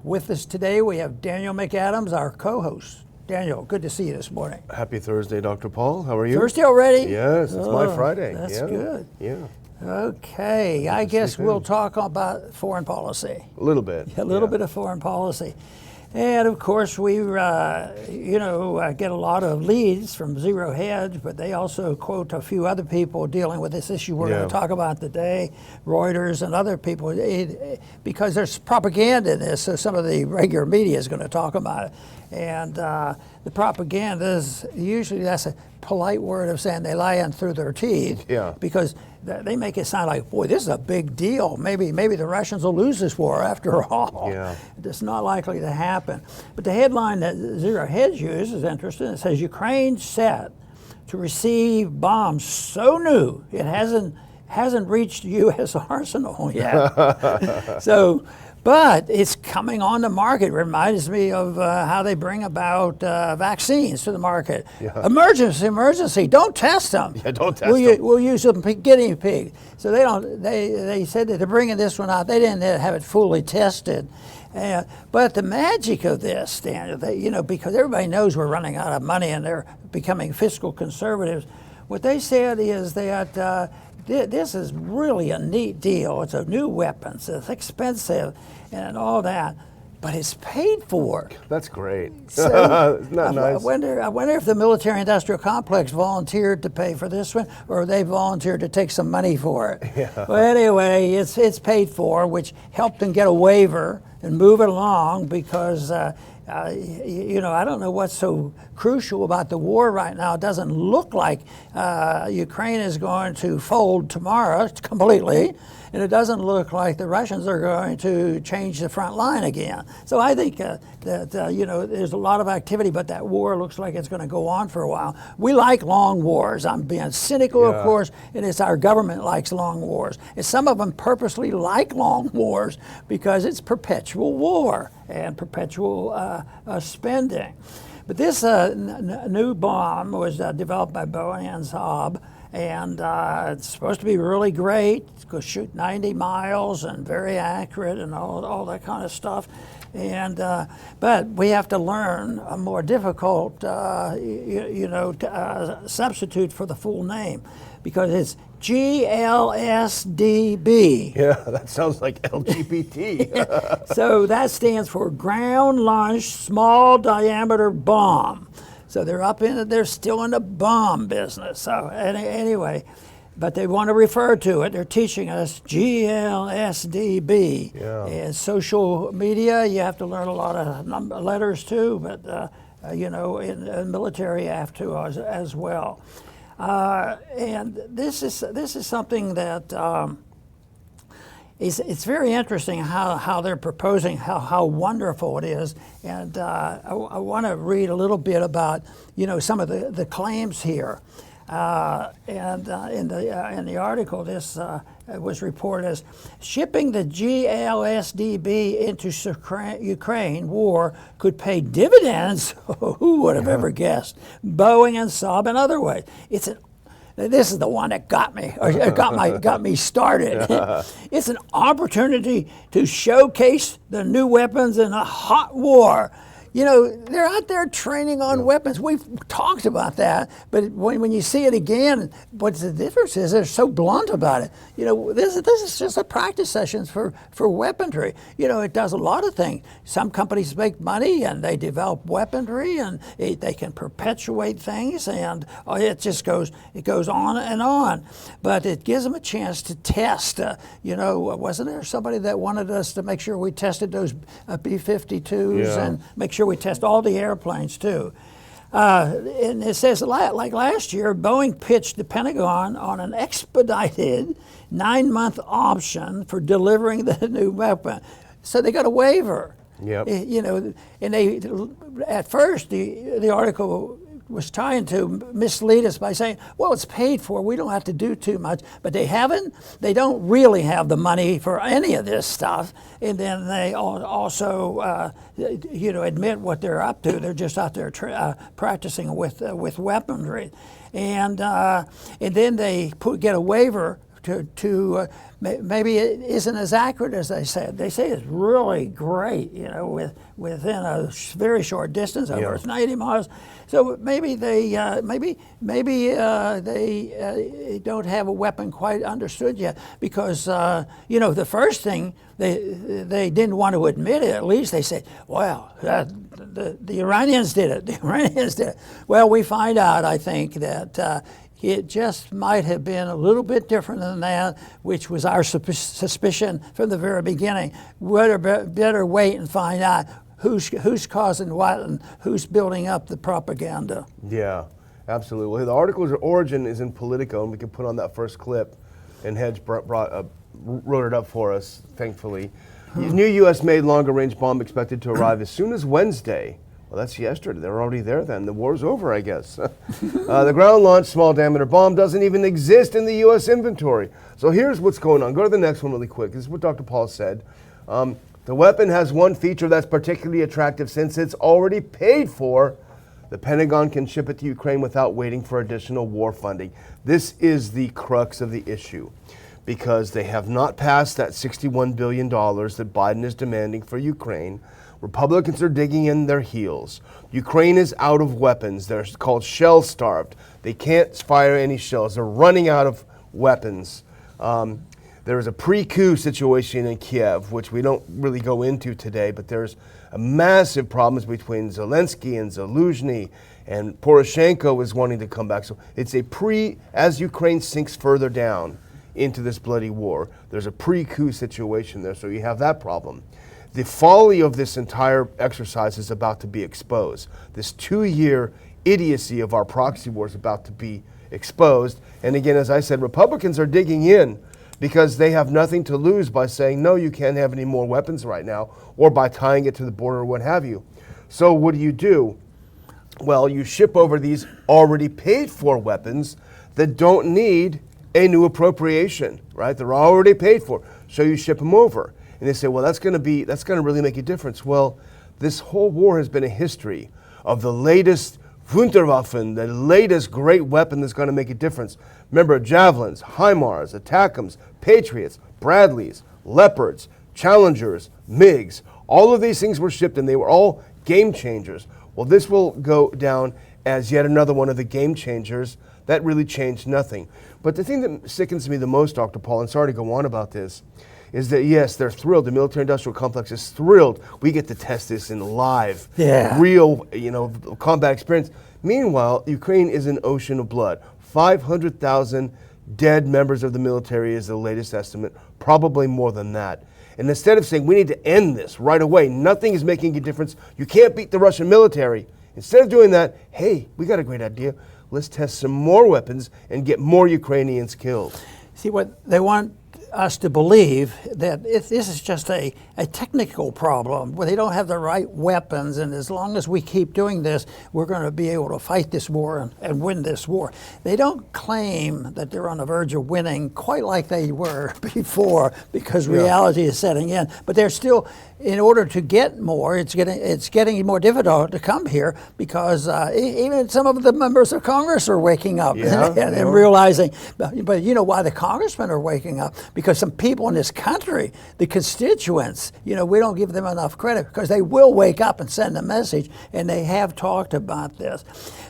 With us today, we have Daniel McAdams, our co-host. Daniel, good to see you this morning. Happy Thursday, Dr. Paul. How are you? Thursday already? Yes, it's my Friday. That's good. Yeah. Okay, I guess we'll talk about foreign policy. A little bit. A little bit of foreign policy. And of course, we, get a lot of leads from Zero Hedge, but they also quote a few other people dealing with this issue we're going to talk about today, Reuters and other people, because there's propaganda in this, so some of the regular media is going to talk about it. And the propaganda is usually, that's a polite word of saying they lie in through their teeth, because they make it sound like, boy, this is a big deal. Maybe the Russians will lose this war after all. Yeah. It's not likely to happen. But the headline that Zero Hedge uses is interesting. It says, Ukraine set to receive bombs so new it hasn't reached U.S. arsenal yet. But it's coming on the market. It reminds me of how they bring about vaccines to the market. Yeah. Emergency, don't test them. Yeah, don't test them. We'll use a guinea pig. So they said that they're bringing this one out. They didn't have it fully tested. But the magic of this, Daniel, because everybody knows we're running out of money and they're becoming fiscal conservatives, what they said is that this is really a neat deal. It's a new weapon. It's expensive and all that, but it's paid for. That's great. So Isn't that nice? I wonder if the military-industrial complex volunteered to pay for this one, or they volunteered to take some money for it. Yeah. Well, anyway, it's paid for, which helped them get a waiver and move it along because. I don't know what's so crucial about the war right now. It doesn't look like Ukraine is going to fold tomorrow completely, and it doesn't look like the Russians are going to change the front line again. So I think that there's a lot of activity, but that war looks like it's going to go on for a while. We like long wars. I'm being cynical, of course, and it's our government likes long wars. And some of them purposely like long wars because it's perpetual war and perpetual spending. But this new bomb was developed by Boeing and Saab, and it's supposed to be really great. It's going to shoot 90 miles and very accurate and all that kind of stuff. And but we have to learn a more difficult, substitute for the full name, because it's GLSDB. Yeah, that sounds like LGBT. So that stands for Ground Launched Small Diameter Bomb. So they're still in the bomb business. So anyway, but they want to refer to it. They're teaching us GLSDB. Yeah. And social media, you have to learn a lot of letters too, but in military you have to as well. And this is something that it's very interesting how they're proposing how wonderful it is. And I want to read a little bit about some of the claims here. In the article, this was reported as shipping the GLSDB into Ukraine war could pay dividends. Who would have ever guessed? Boeing and Saab and other ways. This is the one that got me, or got me started. It's an opportunity to showcase the new weapons in a hot war. They're out there training on weapons. We've talked about that, but when you see it again, what's the difference is they're so blunt about it. This is just a practice sessions for weaponry. It does a lot of things. Some companies make money and they develop weaponry and they can perpetuate things, and it goes on and on. But it gives them a chance to test. Wasn't there somebody that wanted us to make sure we tested those B-52s and make sure we test all the airplanes too? And it says, like last year, Boeing pitched the Pentagon on an expedited 9-month option for delivering the new weapon. So they got a waiver. Yep. And they, at first, the article was trying to mislead us by saying, well, it's paid for, we don't have to do too much. But they don't really have the money for any of this stuff. And then they also, admit what they're up to. They're just out there practicing with weaponry. And then they get a waiver maybe it isn't as accurate as they said. They say it's really great, within a very short distance, over 90 miles. So maybe they don't have a weapon quite understood yet, because the first thing they didn't want to admit it. At least they said, "Well, the Iranians did it. The Iranians did it." Well, we find out, I think, that it just might have been a little bit different than that, which was our suspicion from the very beginning. We'd better wait and find out who's causing what and who's building up the propaganda. Yeah, absolutely. Well, the article's origin is in Politico, and we can put on that first clip. And Hedge wrote it up for us, thankfully. New U.S.-made longer-range bomb expected to arrive as soon as Wednesday. Well, that's yesterday. They're already there then. The war's over, I guess. The ground-launched small-diameter bomb doesn't even exist in the U.S. inventory. So here's what's going on. Go to the next one really quick. This is what Dr. Paul said. The weapon has one feature that's particularly attractive since it's already paid for. The Pentagon can ship it to Ukraine without waiting for additional war funding. This is the crux of the issue, because they have not passed that $61 billion that Biden is demanding for Ukraine. Republicans are digging in their heels. Ukraine is out of weapons. They're called shell-starved. They can't fire any shells. They're running out of weapons. There is a pre-coup situation in Kiev, which we don't really go into today, but there's a massive problems between Zelensky and Zaluzhny, and Poroshenko is wanting to come back. So it's as Ukraine sinks further down into this bloody war, there's a pre-coup situation there, so you have that problem. The folly of this entire exercise is about to be exposed. This 2-year idiocy of our proxy war is about to be exposed. And again, as I said, Republicans are digging in because they have nothing to lose by saying, no, you can't have any more weapons right now, or by tying it to the border or what have you. So what do? Well, you ship over these already paid for weapons that don't need a new appropriation, right? They're already paid for. So you ship them over. And they say, well, that's going to really make a difference. Well, this whole war has been a history of the latest Wunderwaffen, the latest great weapon that's going to make a difference. Remember, javelins, HIMARS, ATACMS, Patriots, Bradleys, Leopards, Challengers, MiGs. All of these things were shipped, and they were all game changers. Well, this will go down as yet another one of the game changers that really changed nothing. But the thing that sickens me the most, Dr. Paul, and sorry to go on about this, is that, yes, they're thrilled. The military-industrial complex is thrilled. We get to test this in live, real, combat experience. Meanwhile, Ukraine is an ocean of blood. 500,000 dead members of the military is the latest estimate, probably more than that. And instead of saying, we need to end this right away, nothing is making a difference, you can't beat the Russian military. Instead of doing that, hey, we got a great idea. Let's test some more weapons and get more Ukrainians killed. See, what they want us to believe that this is just a technical problem where they don't have the right weapons, and as long as we keep doing this, we're going to be able to fight this war and win this war. They don't claim that they're on the verge of winning quite like they were before, because reality is setting in, but they're still, in order to get more, it's getting more difficult to come here, because even some of the members of Congress are waking up and realizing, but you know why the congressmen are waking up? Because some people in this country, the constituents, we don't give them enough credit, because they will wake up and send a message, and they have talked about this.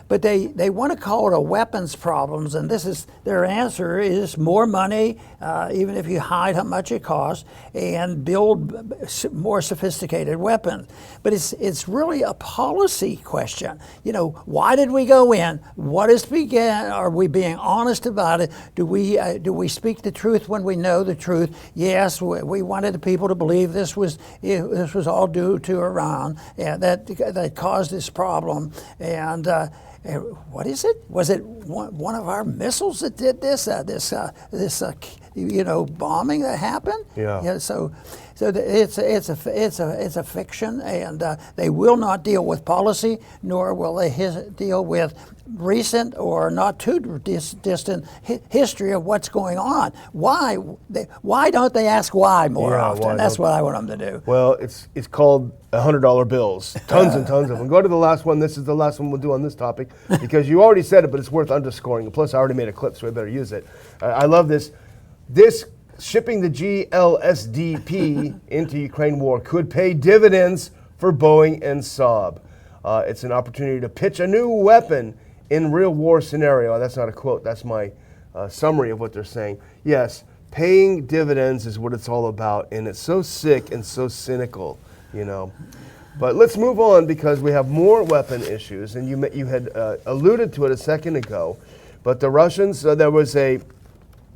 But they want to call it a weapons problems, and this is their answer is more money, even if you hide how much it costs, and build more sophisticated weapons. But it's really a policy question. Why did we go in? What is began? Are we being honest about it? Do we speak the truth when we know the truth? Yes, we wanted the people to believe this was all due to Iran, and that caused this problem. And what is it? Was it one of our missiles that did this? Bombing that happened? Yeah. So it's a fiction, and they will not deal with policy, nor will they deal with recent or not too distant history of what's going on. Why don't they ask why more often? That's what I want them to do. Well, it's called $100 bills, tons and tons of them. Go to the last one. This is the last one we'll do on this topic, because you already said it, but it's worth underscoring. Plus, I already made a clip, so I better use it. I love this. This shipping the GLSDP into Ukraine war could pay dividends for Boeing and Saab. It's an opportunity to pitch a new weapon in real war scenario. That's not a quote, that's my summary of what they're saying. Yes, paying dividends is what it's all about, and it's so sick and so cynical, you know. But let's move on because we have more weapon issues, and you had alluded to it a second ago. But the Russians, there was a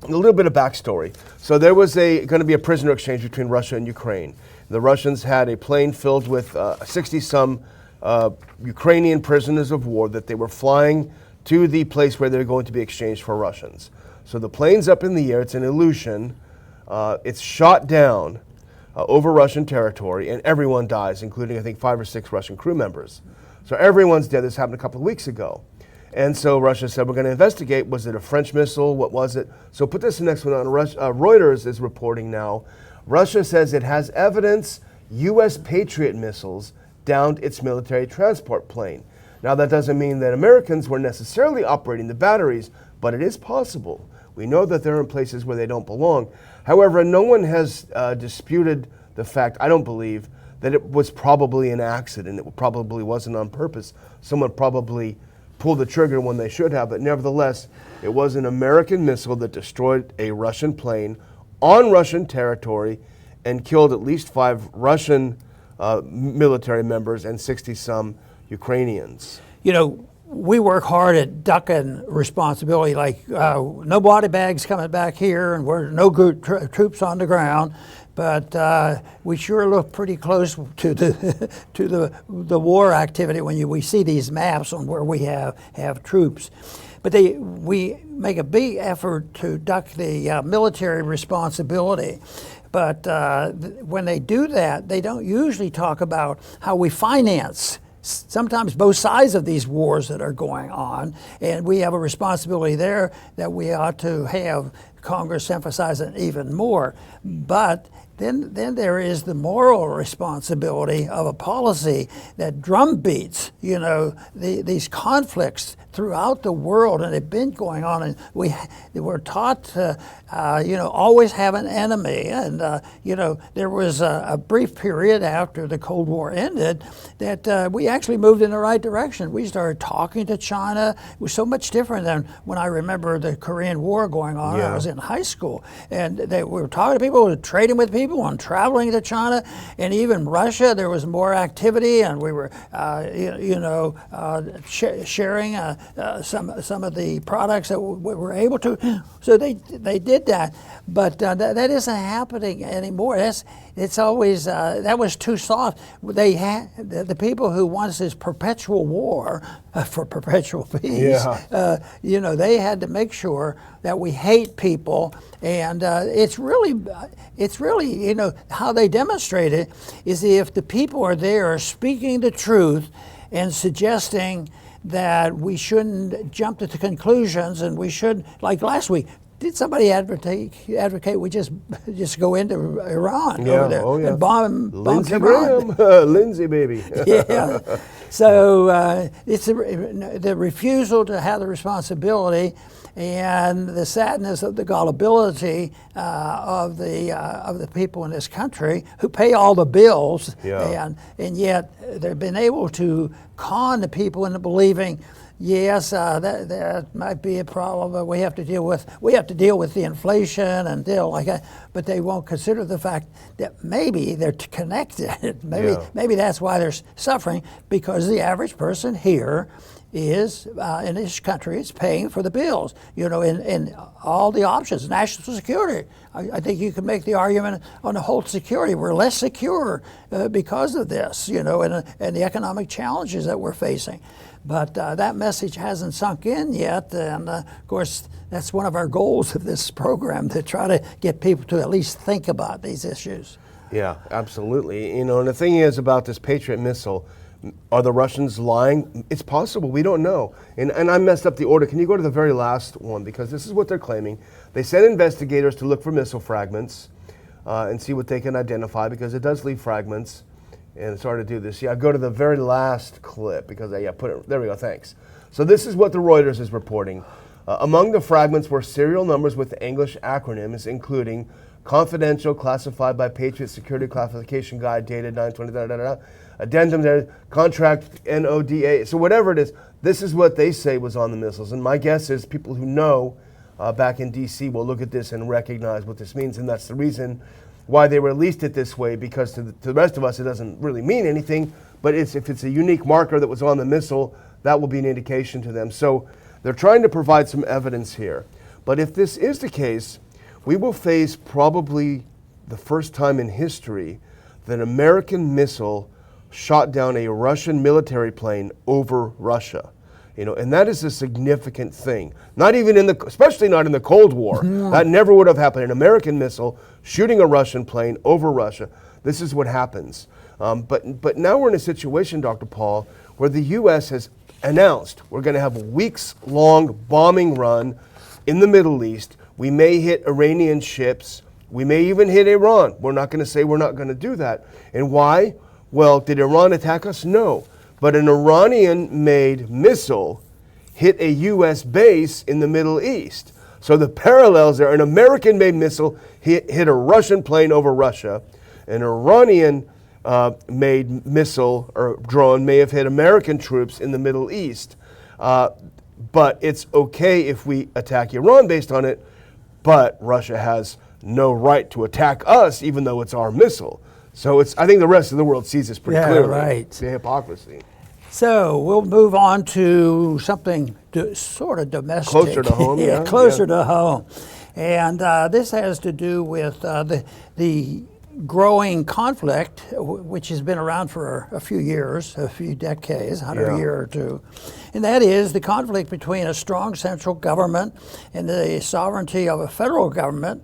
little bit of backstory. So there was going to be a prisoner exchange between Russia and Ukraine. The Russians had a plane filled with 60-some Ukrainian prisoners of war that they were flying to the place where they're going to be exchanged for Russians. So the plane's up in the air. It's an illusion. It's shot down over Russian territory, and everyone dies, including, I think, 5 or 6 Russian crew members. So everyone's dead. This happened a couple of weeks ago. And so Russia said, we're going to investigate. Was it a French missile? What was it? So put this next one on. Reuters is reporting now. Russia says it has evidence US Patriot missiles downed its military transport plane. Now, that doesn't mean that Americans were necessarily operating the batteries, but it is possible. We know that they're in places where they don't belong. However, no one has disputed the fact, I don't believe, that it was probably an accident. It probably wasn't on purpose. Someone probably pulled the trigger when they should have, but nevertheless, it was an American missile that destroyed a Russian plane on Russian territory and killed at least 5 Russian military members and 60-some Ukrainians. You know, we work hard at ducking responsibility, like no body bags coming back here, and we're no troops on the ground. But we sure look pretty close to the war activity when we see these maps on where we have troops. But we make a big effort to duck the military responsibility. But when they do that, they don't usually talk about how we finance sometimes both sides of these wars that are going on, and we have a responsibility there that we ought to have Congress emphasize it even more. But then there is the moral responsibility of a policy that drumbeats, you know, these conflicts throughout the world, and they've been going on, and we're taught to, always have an enemy. And, there was a brief period after the Cold War ended that we actually moved in the right direction. We started talking to China. It was so much different than when I remember the Korean War going on. Yeah. I was in high school, and we were talking to people, we were trading with people, and traveling to China, and even Russia. There was more activity, and we were, sharing some of the products that we were able to. So they did that, but that isn't happening anymore. It's always that was too soft. They had the people who want this perpetual war for perpetual peace. Yeah. They had to make sure that we hate people, and it's really how they demonstrate it is if the people are there speaking the truth and suggesting that we shouldn't jump to the conclusions, and we should, like last week, did somebody advocate we just go into Iran over there and bomb Lindsey Iran? Graham, Lindsey baby. Yeah. So it's the refusal to have the responsibility and the sadness of the gullibility of the people in this country who pay all the bills, and yet they've been able to con the people into believing, yes, that might be a problem, but we have to deal with the inflation and deal like that. But they won't consider the fact that maybe they're connected. Maybe that's why they're suffering, because the average person here is in this country is paying for the bills. In all the options, national security. I think you can make the argument on the whole security. We're less secure because of this, and the economic challenges that we're facing. But that message hasn't sunk in yet, and of course, that's one of our goals of this program, to try to get people to at least think about these issues. Yeah, absolutely. And the thing is about this Patriot missile, are the Russians lying? It's possible. We don't know. And I messed up the order. Can you go to the very last one? Because this is what they're claiming. They sent investigators to look for missile fragments and see what they can identify, because it does leave fragments. And it's hard to do this. Go to the very last clip, because put it, there we go, thanks. So this is what the Reuters is reporting. Among the fragments were serial numbers with English acronyms, including confidential, classified by Patriot Security Classification Guide, dated 9/20, addendum, contract, NODA. So whatever it is, this is what they say was on the missiles. And my guess is people who know back in D.C. will look at this and recognize what this means. And that's the reason why they released it this way, because to the rest of us, it doesn't really mean anything. But if it's a unique marker that was on the missile, that will be an indication to them. So they're trying to provide some evidence here. But if this is the case, we will face probably the first time in history that an American missile shot down a Russian military plane over Russia. And that is a significant thing. Not even especially not in the Cold War. That never would have happened. An American missile shooting a Russian plane over Russia. This is what happens. But now we're in a situation, Dr. Paul, where the U.S. has announced we're going to have a weeks-long bombing run in the Middle East. We may hit Iranian ships. We may even hit Iran. We're not going to say we're not going to do that. And why? Well, did Iran attack us? No. But an Iranian-made missile hit a U.S. base in the Middle East. So the parallels there, an American-made missile hit a Russian plane over Russia. An Iranian-made missile or drone may have hit American troops in the Middle East. But it's okay if we attack Iran based on it, but Russia has no right to attack us, even though it's our missile. So I think the rest of the world sees this pretty clearly. Right. The hypocrisy. So we'll move on to something sort of domestic. Closer to home, yeah. Closer to home. And this has to do with the growing conflict, which has been around for a few years, a few decades, 100 year or two. And that is the conflict between a strong central government and the sovereignty of a federal government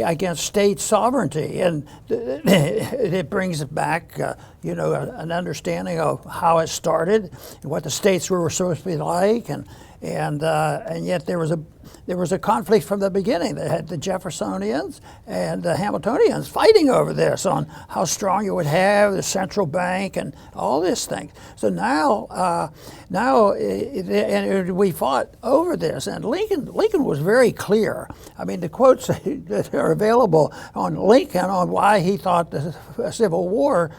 against state sovereignty. And it brings back, an understanding of how it started and what the states were supposed to be like, and yet there was a conflict from the beginning. They had the Jeffersonians and the Hamiltonians fighting over this, on how strong you would have the central bank and all this thing. So now we fought over this, and Lincoln was very clear. I mean, the quotes that are available on Lincoln on why he thought the Civil War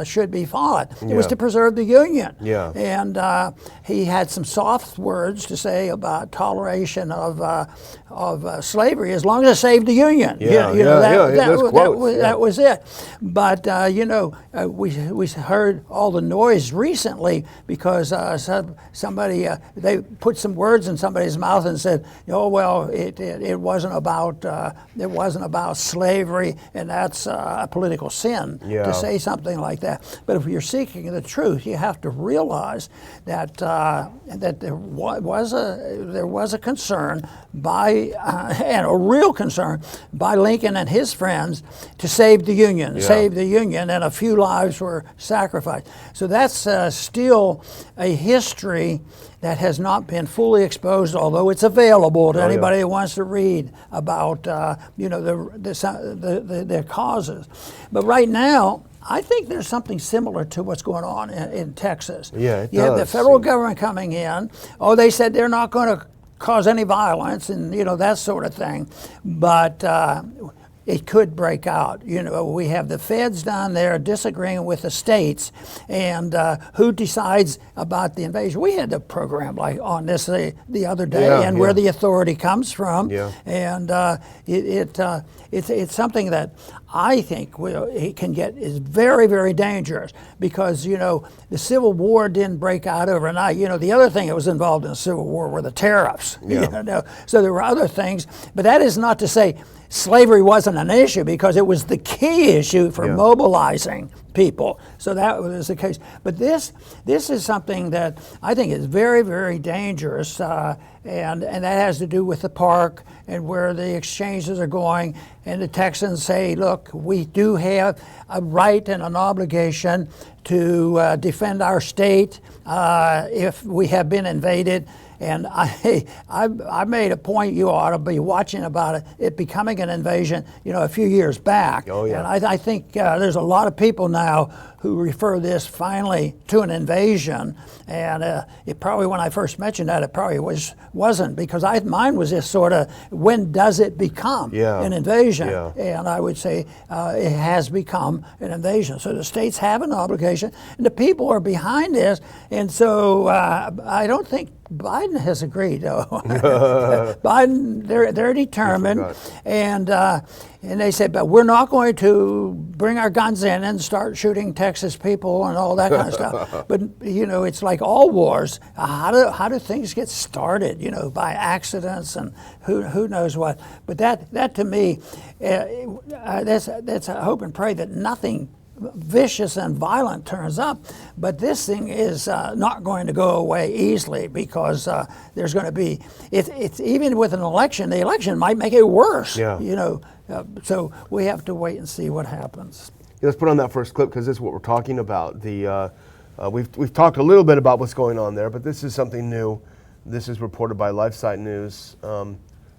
should be fought. It was to preserve the Union. Yeah. And he had some soft words to say about toleration of slavery, as long as it saved the Union. That was it. But we heard all the noise recently because somebody they put some words in somebody's mouth and said, it wasn't about slavery, and that's a political sin to say something like that. But if you're seeking the truth, you have to realize that there was a concern and a real concern by Lincoln and his friends to save the Union, and a few lives were sacrificed. So that's still a history that has not been fully exposed, although it's available to anybody who wants to read about their causes. But right now, I think there's something similar to what's going on in Texas. Yeah, it You have the federal government coming in. They said they're not going to cause any violence and that sort of thing, but it could break out. We have the feds down there disagreeing with the states, and who decides about the invasion. We had a program on this the other day, where the authority comes from, and it's something that I think is very, very dangerous, because the Civil War didn't break out overnight. The other thing that was involved in the Civil War were the tariffs. So there were other things, but that is not to say slavery wasn't an issue, because it was the key issue for mobilizing people. So that was the case. But this is something that I think is very, very dangerous, and that has to do with the park and where the exchanges are going. And the Texans say, look, we do have a right and an obligation to defend our state if we have been invaded. And I made a point you ought to be watching about it becoming an invasion, a few years back. Oh, yeah. And I think there's a lot of people now who refer this finally to an invasion. And it probably, when I first mentioned that, it probably wasn't, because mine was this sort of, when does it become an invasion? Yeah. And I would say it has become an invasion. So the states have an obligation, and the people are behind this. And so I don't think Biden has agreed. Biden, they're determined, and they said, but we're not going to bring our guns in and start shooting Texas people and all that kind of stuff. But it's like all wars. How do things get started? By accidents and who knows what. But that to me, that's a hope and pray that nothing vicious and violent turns up, but this thing is not going to go away easily, because there's going to be, it's even with an election, the election might make it worse. So we have to wait and see what happens. Let's put on that first clip, because this is what we're talking about. We've talked a little bit about what's going on there, but this is something new. This is reported by LifeSite News.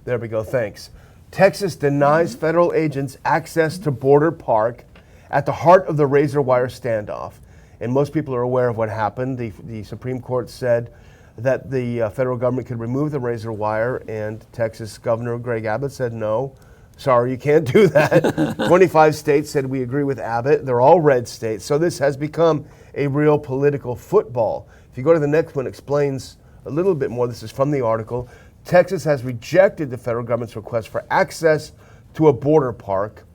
There we go. Thanks. Texas denies federal agents access to Border Park at the heart of the razor wire standoff. And most people are aware of what happened. The Supreme Court said that the federal government could remove the razor wire, and Texas Governor Greg Abbott said, no, sorry, you can't do that. 25 states said we agree with Abbott. They're all red states. So this has become a real political football. If you go to the next one, it explains a little bit more. This is from the article. Texas has rejected the federal government's request for access to a border park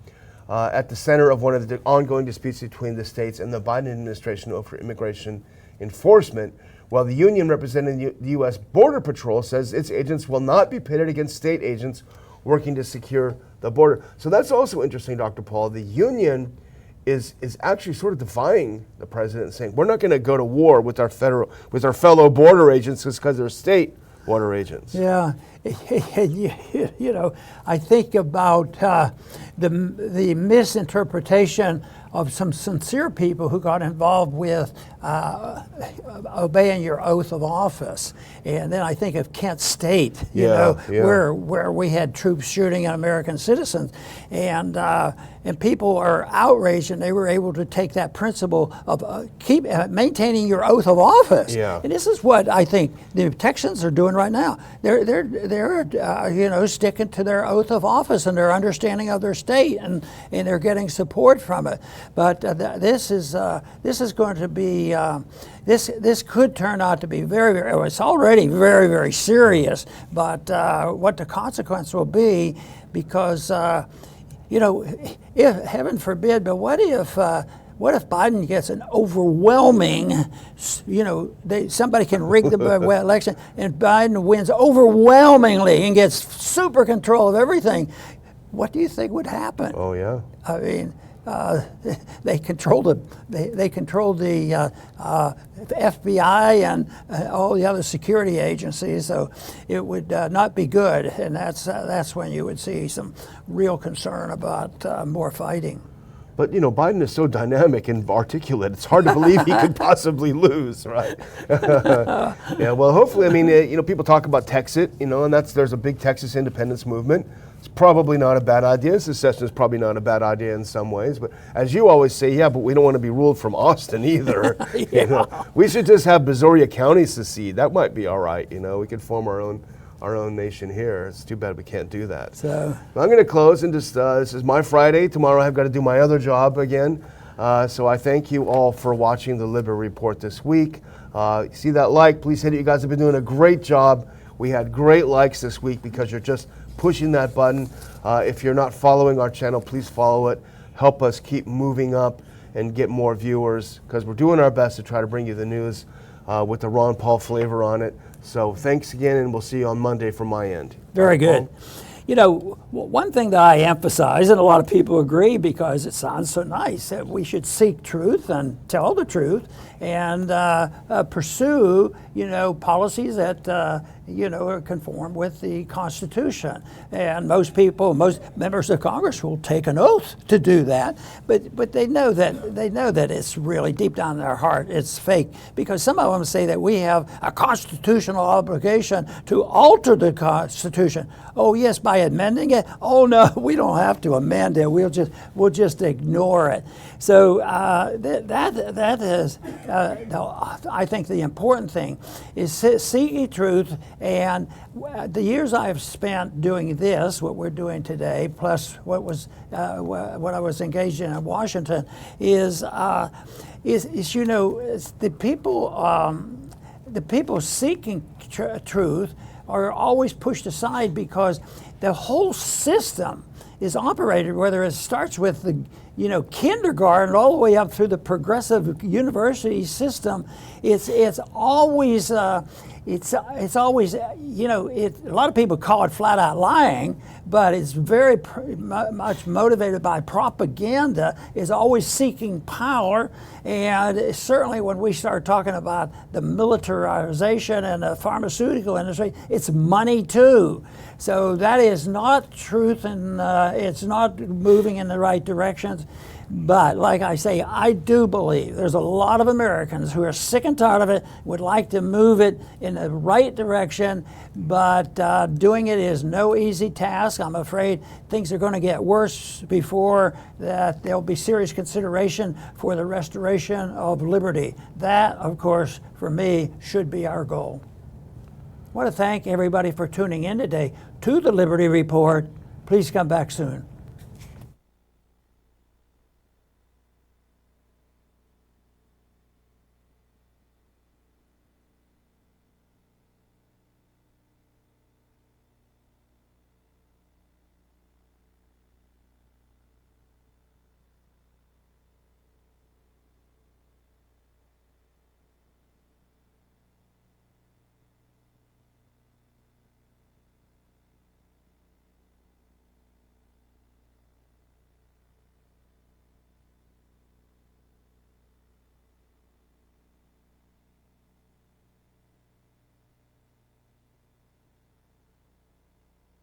at the center of one of the ongoing disputes between the states and the Biden administration over immigration enforcement, while the union representing the U.S. Border Patrol says its agents will not be pitted against state agents working to secure the border. So that's also interesting, Dr. Paul. The union is actually sort of defying the president, saying we're not going to go to war with our fellow border agents just because they're state border agents. Yeah. I think about the misinterpretation of some sincere people who got involved with obeying your oath of office. And then I think of Kent State, where we had troops shooting at American citizens. And people are outraged, and they were able to take that principle of maintaining your oath of office. Yeah. And this is what I think the Texans are doing right now. They're sticking to their oath of office and their understanding of their state, and they're getting support from it. But this is going to be this could turn out to be it's already very, very serious. But what the consequence will be, because if heaven forbid, but what if Biden gets an overwhelming, somebody can rig the election and Biden wins overwhelmingly and gets super control of everything? What do you think would happen? Oh, yeah. I mean, they control the FBI and all the other security agencies, so it would not be good, and that's when you would see some real concern about more fighting. But Biden is so dynamic and articulate; it's hard to believe he could possibly lose, right? Yeah. Well, hopefully, I mean, people talk about Texas, and there's a big Texas independence movement. It's probably not a bad idea. Secession is probably not a bad idea in some ways. But as you always say, but we don't want to be ruled from Austin either. We should just have Brazoria County secede. That might be all right. We could form our own nation here. It's too bad we can't do that. So I'm going to close and just this is my Friday. Tomorrow I've got to do my other job again. So I thank you all for watching the Liber Report this week. See that like? Please hit it. You guys have been doing a great job. We had great likes this week because you're just pushing that button. If you're not following our channel, please follow it. Help us keep moving up and get more viewers, because we're doing our best to try to bring you the news with the Ron Paul flavor on it. So thanks again, and we'll see you on Monday from my end. Very good. one thing that I emphasize, and a lot of people agree because it sounds so nice, that we should seek truth and tell the truth and pursue, policies that, conform with the Constitution. And most members of Congress will take an oath to do that, but they know that it's really deep down in their heart, it's fake, because some of them say that we have a constitutional obligation to alter the Constitution. Oh yes, by amending it? Oh no, we don't have to amend it. We'll just ignore it. So that is, I think the important thing is seeking truth. And the years I've spent doing this, what we're doing today, plus what I was engaged in Washington, is the people seeking truth are always pushed aside because the whole system is operated, whether it starts with the kindergarten all the way up through the progressive university system. It's always a lot of people call it flat out lying, but it's very much motivated by propaganda, is always seeking power. And certainly when we start talking about the militarization and the pharmaceutical industry, it's money too. So that is not truth, and it's not moving in the right directions. But like I say, I do believe there's a lot of Americans who are sick and tired of it, would like to move it in the right direction, but doing it is no easy task. I'm afraid things are going to get worse before that there'll be serious consideration for the restoration of liberty. That, of course, for me, should be our goal. I want to thank everybody for tuning in today to the Liberty Report. Please come back soon.